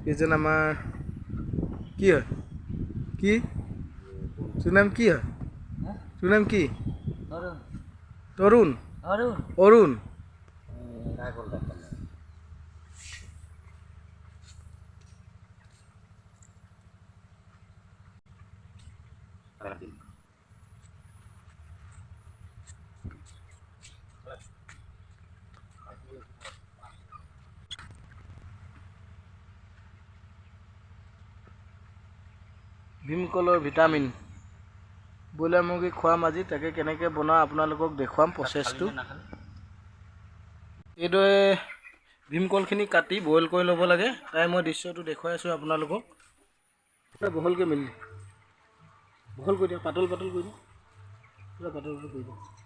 এইজন আমাৰ কি হয় কি তোৰ নাম কি হয় তোৰ নাম কি তৰুণ অৰুণ ভীমকলৰ ভিটামিন ব্ৰইলাৰ মুৰ্গী খোৱাম আজি তাকে কেনেকৈ বনাওঁ আপোনালোকক দেখুৱাম প্ৰচেছটো এইদৰে ভীমকলখিনি কাটি বইল কৰি ল'ব লাগে তাই মই দৃশ্যটো দেখুৱাই আছোঁ আপোনালোকক বহলকৈ মেলি বহল কৰি দিয়া পাতল কৰি দিয়া পুৰা পাতল কৰি দিয়া